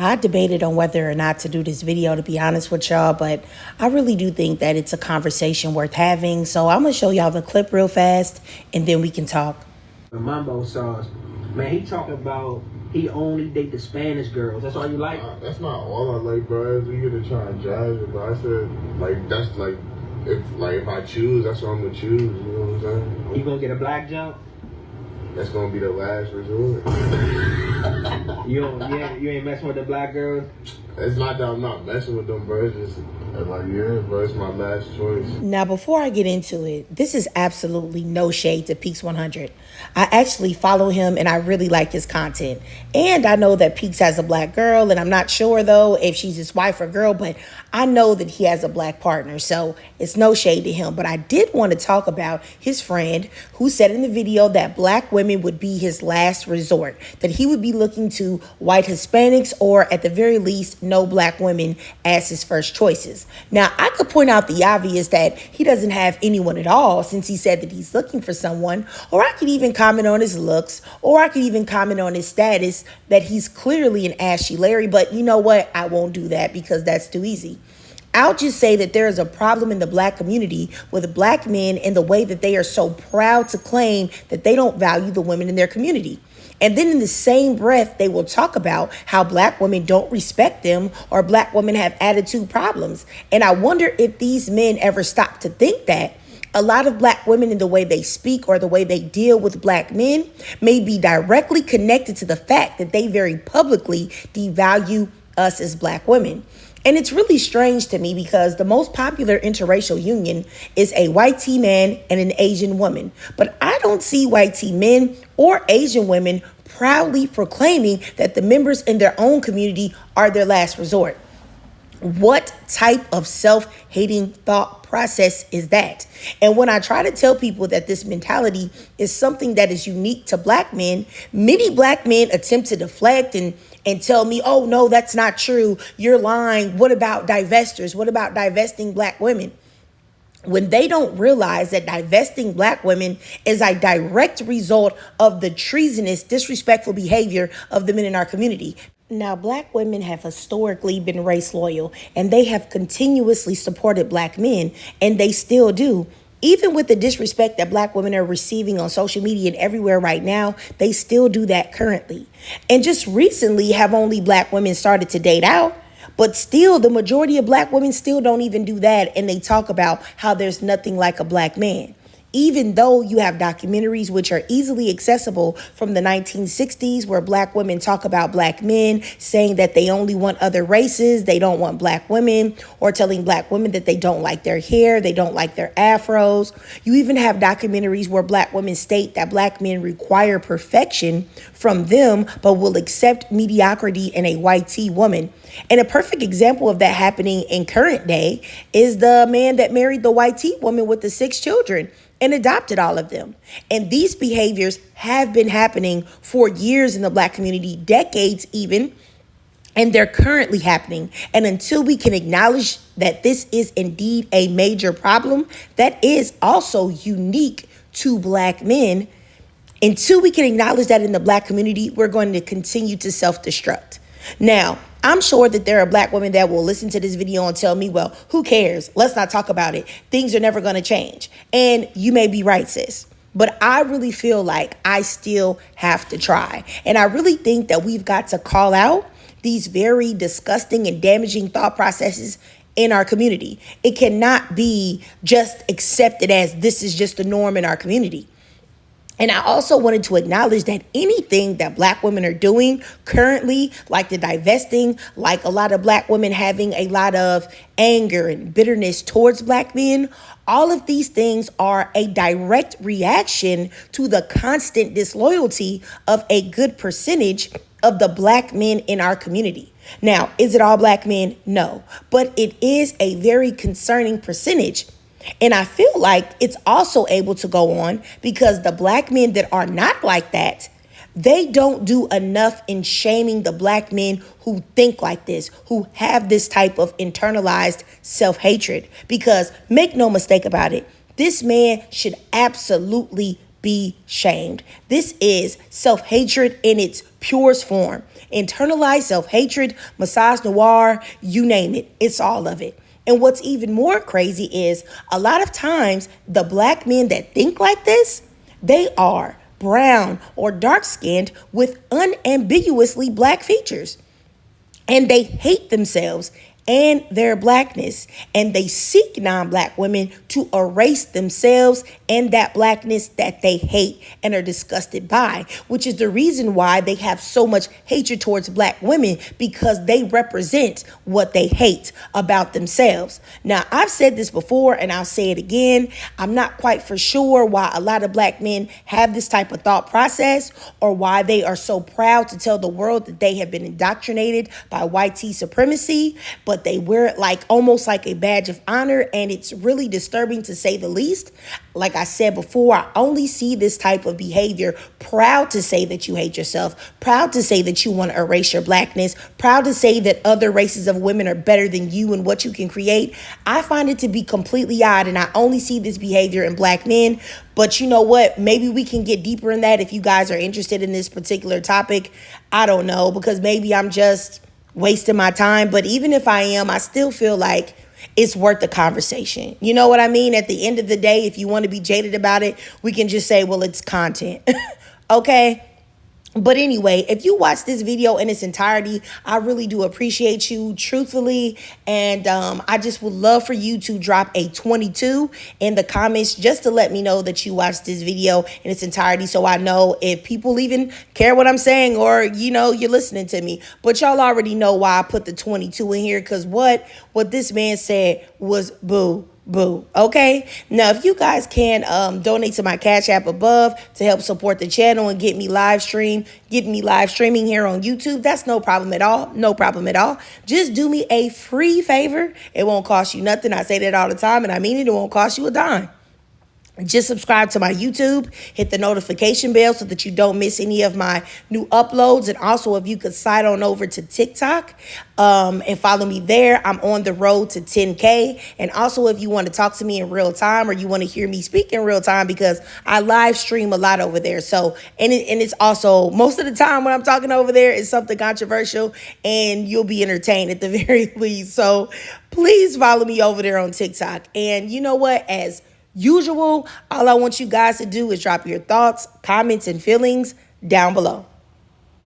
I debated on whether or not to do this video, to be honest with y'all, but I really do think that it's a conversation worth having. So I'm going to show y'all the clip real fast, and then we can talk. The mambo sauce, man, he talking about he only date the Spanish girls. That's all you like? That's not all I like, bro. We get to try and judge it, but I said, like, that's like, if I choose, that's what I'm going to choose, you know what I'm saying? You going to get a black jump? That's going to be the last resort. You ain't messing with the black girls? It's not that I'm not messing with them, bro. It's just, like, yeah, bro, it's my last choice. Now, before I get into it, this is absolutely no shade to Peaks 100. I actually follow him and I really like his content. And I know that Peaks has a black girl, and I'm not sure, though, if she's his wife or girl, but I know that he has a black partner, so it's no shade to him. But I did want to talk about his friend who said in the video that black women would be his last resort, that he would be looking to white Hispanics or at the very least no black women as his first choices. Now, I could point out the obvious that he doesn't have anyone at all since he said that he's looking for someone, or I could even comment on his looks, or I could even comment on his status that he's clearly an Ashy Larry, but you know what? I won't do that because that's too easy. I'll just say that there is a problem in the black community with black men and the way that they are so proud to claim that they don't value the women in their community. And then in the same breath, they will talk about how black women don't respect them or black women have attitude problems. And I wonder if these men ever stop to think that a lot of black women in the way they speak or the way they deal with black men may be directly connected to the fact that they very publicly devalue us as black women. And it's really strange to me because the most popular interracial union is a white T man and an Asian woman. But I don't see white T men or Asian women proudly proclaiming that the members in their own community are their last resort. What type of self-hating thought process is that? And when I try to tell people that this mentality is something that is unique to black men, many black men attempt to deflect and tell me, oh, no, that's not true. You're lying. What about divestors? What about divesting black women? When they don't realize that divesting black women is a direct result of the treasonous, disrespectful behavior of the men in our community. Now, black women have historically been race loyal, and they have continuously supported black men, and they still do. Even with the disrespect that black women are receiving on social media and everywhere right now, they still do that currently. And just recently have only black women started to date out. But still, the majority of black women still don't even do that. And they talk about how there's nothing like a black man. Even though you have documentaries which are easily accessible from the 1960s where black women talk about black men saying that they only want other races, they don't want black women, or telling black women that they don't like their hair, they don't like their afros. You even have documentaries where black women state that black men require perfection from them, but will accept mediocrity in a white T woman. And a perfect example of that happening in current day is the man that married the white T woman with the 6 children and adopted all of them. And these behaviors have been happening for years in the black community, decades even, and they're currently happening. And until we can acknowledge that this is indeed a major problem that is also unique to black men, until we can acknowledge that in the black community, we're going to continue to self-destruct. Now, I'm sure that there are black women that will listen to this video and tell me, well, who cares? Let's not talk about it. Things are never going to change. And you may be right, sis. But I really feel like I still have to try. And I really think that we've got to call out these very disgusting and damaging thought processes in our community. It cannot be just accepted as this is just the norm in our community. And I also wanted to acknowledge that anything that black women are doing currently, like the divesting, like a lot of black women having a lot of anger and bitterness towards black men, all of these things are a direct reaction to the constant disloyalty of a good percentage of the black men in our community. Now, is it all black men? No, but it is a very concerning percentage. And I feel like it's also able to go on because the black men that are not like that, they don't do enough in shaming the black men who think like this, who have this type of internalized self-hatred. Because make no mistake about it, this man should absolutely be shamed. This is self-hatred in its purest form. Internalized self-hatred, misogynoir, you name it. It's all of it. And what's even more crazy is a lot of times the black men that think like this, they are brown or dark-skinned with unambiguously black features. And they hate themselves and their blackness, and they seek non-black women to erase themselves and that blackness that they hate and are disgusted by, which is the reason why they have so much hatred towards black women, because they represent what they hate about themselves. Now, I've said this before and I'll say it again. I'm not quite for sure why a lot of black men have this type of thought process, or why they are so proud to tell the world that they have been indoctrinated by white supremacy, but they wear it like almost like a badge of honor, and it's really disturbing to say the least. Like I said before, I only see this type of behavior, proud to say that you hate yourself, proud to say that you want to erase your blackness, proud to say that other races of women are better than you and what you can create. I find it to be completely odd, and I only see this behavior in black men. But you know what? Maybe we can get deeper in that if you guys are interested in this particular topic. I don't know, because maybe I'm just wasting my time. But even if I am, I still feel like it's worth the conversation. You know what I mean? At the end of the day, if you want to be jaded about it, we can just say, well, it's content. Okay? But anyway, if you watch this video in its entirety, I really do appreciate you, truthfully. And I just would love for you to drop a 22 in the comments just to let me know that you watched this video in its entirety, so I know if people even care what I'm saying, or, you know, you're listening to me. But y'all already know why I put the 22 in here, because what this man said was boo. Boo. Okay. Now, if you guys can donate to my Cash App above to help support the channel and get me live streaming here on YouTube, that's no problem at all. No problem at all. Just do me a free favor. It won't cost you nothing. I say that all the time, and I mean it. It won't cost you a dime. Just subscribe to my YouTube, hit the notification bell so that you don't miss any of my new uploads. And also, if you could slide on over to TikTok and follow me there, I'm on the road to 10K. And also, if you want to talk to me in real time, or you want to hear me speak in real time, because I live stream a lot over there. So, and it's also, most of the time when I'm talking over there, it's something controversial, and you'll be entertained at the very least. So please follow me over there on TikTok. And you know what? As usual, all I want you guys to do is drop your thoughts, comments, and feelings down below.